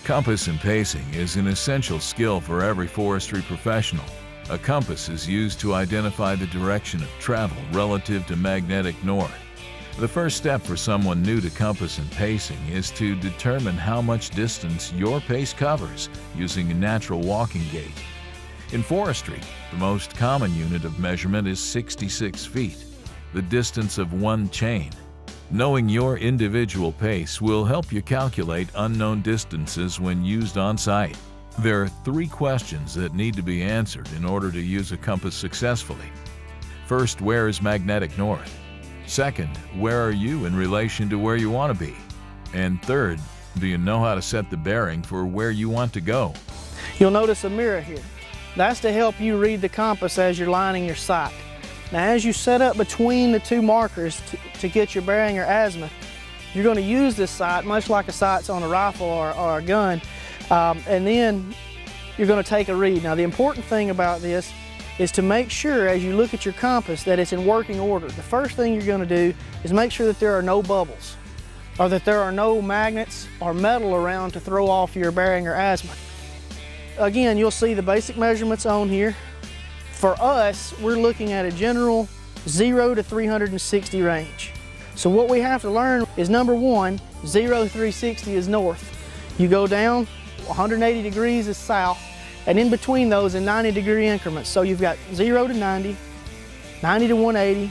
Compass and pacing is an essential skill for every forestry professional. A compass is used to identify the direction of travel relative to magnetic north. The first step for someone new to compass and pacing is to determine how much distance your pace covers using a natural walking gait. In forestry, the most common unit of measurement is 66 feet, the distance of one chain. Knowing your individual pace will help you calculate unknown distances when used on site. There are 3 questions that need to be answered in order to use a compass successfully. First, where is magnetic north? Second, where are you in relation to where you want to be? And third, do you know how to set the bearing for where you want to go? You'll notice a mirror here. That's to help you read the compass as you're lining your sight. Now, as you set up between the 2 markers to get your bearing or azimuth, you're going to use this sight much like a sight's on a rifle or a gun, and then you're going to take a read. Now, the important thing about this is to make sure as you look at your compass that it's in working order. The first thing you're going to do is make sure that there are no bubbles or that there are no magnets or metal around to throw off your bearing or azimuth. Again, you'll see the basic measurements on here. For us, we're looking at a general 0 to 360 range. So what we have to learn is number 1, 0 to 360 is north. You go down, 180 degrees is south, and in between those in 90-degree increments. So you've got 0 to 90, 90 to 180,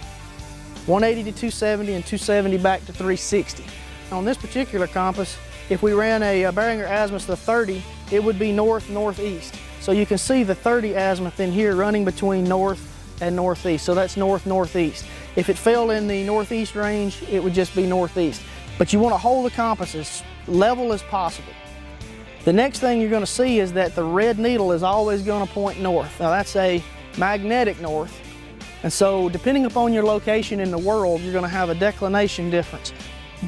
180 to 270, and 270 back to 360. On this particular compass, if we ran a bearing or azimuth of 30, it would be north-northeast. So you can see the 30 azimuth in here running between north and northeast. So that's north-northeast. If it fell in the northeast range, it would just be northeast. But you want to hold the compass as level as possible. The next thing you're going to see is that the red needle is always going to point north. Now that's a magnetic north. And so depending upon your location in the world, you're going to have a declination difference.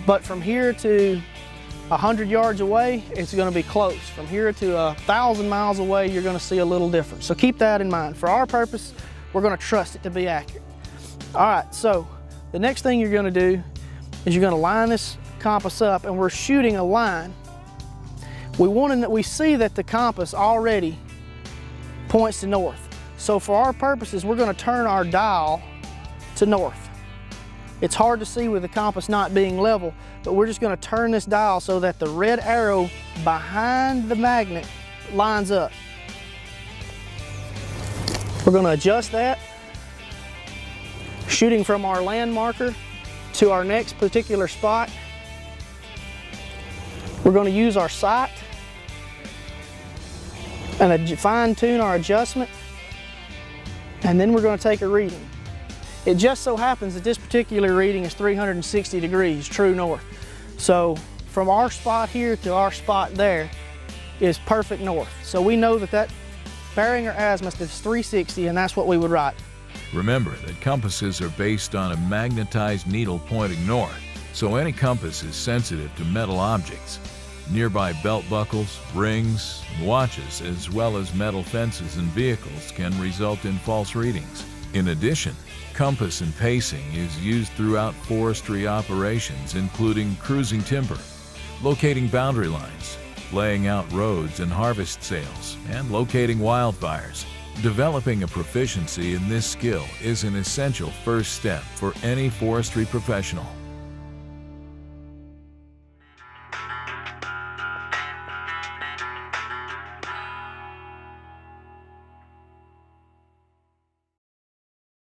But from here to 100 yards away, it's going to be close. From here to 1,000 miles away, you're going to see a little difference. So keep that in mind. For our purpose, we're going to trust it to be accurate. All right, so the next thing you're going to do is you're going to line this compass up, and we're shooting a line. We see that the compass already points to north. So for our purposes, we're going to turn our dial to north. It's hard to see with the compass not being level, but we're just going to turn this dial so that the red arrow behind the magnet lines up. We're going to adjust that, shooting from our land marker to our next particular spot. We're going to use our sight and fine-tune our adjustment, and then we're going to take a reading. It just so happens that this particular reading is 360 degrees, true north. So from our spot here to our spot there is perfect north. So we know that that bearing or azimuth is 360, and that's what we would write. Remember that compasses are based on a magnetized needle pointing north, so any compass is sensitive to metal objects. Nearby belt buckles, rings, and watches, as well as metal fences and vehicles can result in false readings. In addition, compass and pacing is used throughout forestry operations, including cruising timber, locating boundary lines, laying out roads and harvest sales, and locating wildfires. Developing a proficiency in this skill is an essential first step for any forestry professional.